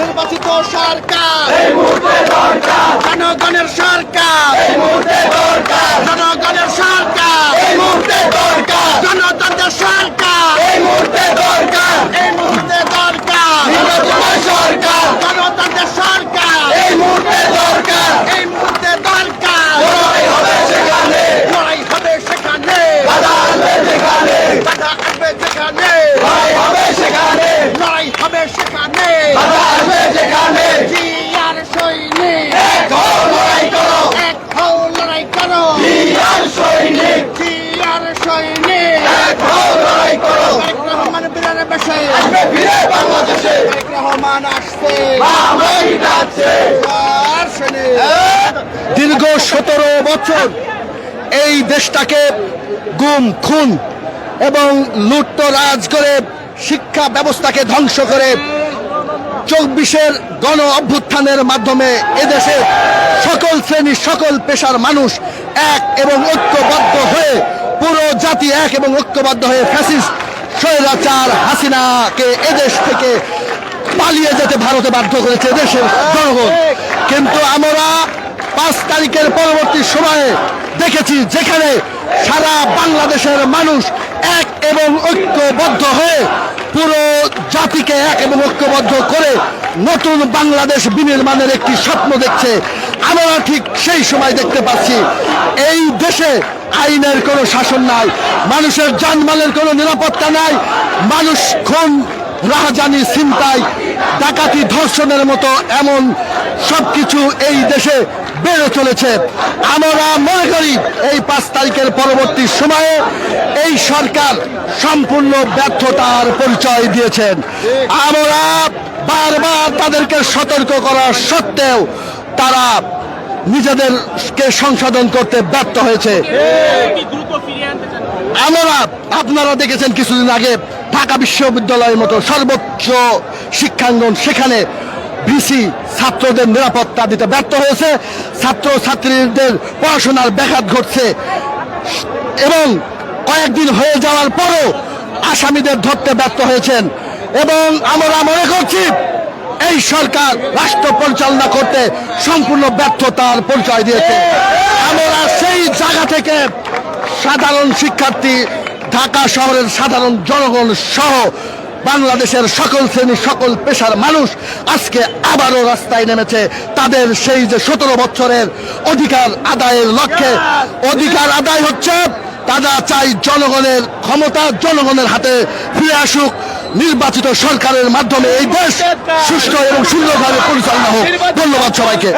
নির্বাচিত সরকার জনগণের সরকার জনগণের সরকার গণতন্ত্রের সরকার এই মুহূর্তে দরকার গণতন্ত্রের সরকার এই মুহূর্তে দরকার লড়াই হবে সেখানে বাধা আসবে যেখানে লড়াই হবে সেখানে জিয়ার সৈনিক এক হও লড়াই করো জিয়ার সৈনিক এক হও লড়াই করো তারেক রহমান বিরানের বেশে আসবে ফিরে বাংলাদেশে তারেক রহমান আসছে জিয়ার সৈনিক দীর্ঘ 17 বছর এই দেশটাকে গুম খুন এবং লুটতরাজ করে শিক্ষা ব্যবস্থাকে ধ্বংস করে 24-এর গণ অভ্যুত্থানের মাধ্যমে এদেশে সকল শ্রেণী সকল পেশার মানুষ এক এবং ঐক্যবদ্ধ হয়ে পুরো জাতি এক এবং ঐক্যবদ্ধ হয়ে ফ্যাসিস্ট স্বৈরাচার হাসিনাকে এদেশ থেকে পালিয়ে যেতে ভারতে বাধ্য করেছে দেশের জনগণ। কিন্তু আমরা 5 তারিখের পরবর্তী সময়ে দেখেছি যেখানে সারা বাংলাদেশের মানুষ এক এবং ঐক্যবদ্ধ হয়ে পুরো জাতিকে এক এবং ঐক্যবদ্ধ করে নতুন বাংলাদেশ বিনির্মাণের একটি স্বপ্ন দেখছে। আমরা ঠিক সেই সময় দেখতে পাচ্ছি এই দেশে আইনের কোনো শাসন নাই, মানুষের জানমালের কোনো নিরাপত্তা নাই, মানুষ খুন রাহাজানি ছিনতাই ডাকাতি ধর্ষণের মতো এমন সবকিছু এই দেশে বেড়ে চলেছে। আমরা মনে করি এই 5 তারিখের পরবর্তী সময়ে এই সরকার সম্পূর্ণ ব্যর্থতার পরিচয় দিয়েছেন। আমরা বারবার তাদেরকে সতর্ক করা সত্ত্বেও তারা নিজেদেরকে সংশোধন করতে ব্যর্থ হয়েছে। আপনারা দেখেছেন কিছুদিন আগে ঢাকা বিশ্ববিদ্যালয়ের মতো সর্বোচ্চ শিক্ষাঙ্গন, সেখানে ভিসি ছাত্রদের নিরাপত্তা দিতে ব্যর্থ হয়েছে, ছাত্র ছাত্রীদের পড়াশোনার ব্যাঘাত ঘটছে এবং কয়েকদিন হয়ে যাওয়ার পরও আসামিদের ধরতে ব্যর্থ হয়েছেন। এবং আমরা মনে করছি এই সরকার রাষ্ট্র পরিচালনা করতে সম্পূর্ণ ব্যর্থতার পরিচয় দিয়েছে। আমরা সেই জায়গা থেকে সাধারণ শিক্ষার্থী, ঢাকা শহরের সাধারণ জনগণ সহ বাংলাদেশের সকল শ্রেণী সকল পেশার মানুষ আজকে আবারও রাস্তায় নেমেছে তাদের সেই যে 17 বছরের অধিকার আদায়ের লক্ষ্যে। অধিকার আদায় হচ্ছে, তারা চাই জনগণের ক্ষমতা জনগণের হাতে ফিরে আসুক, নির্বাচিত সরকারের মাধ্যমে এই দেশ সুষ্ঠু এবং সুন্দরভাবে পরিচালনা হোক। ধন্যবাদ সবাইকে।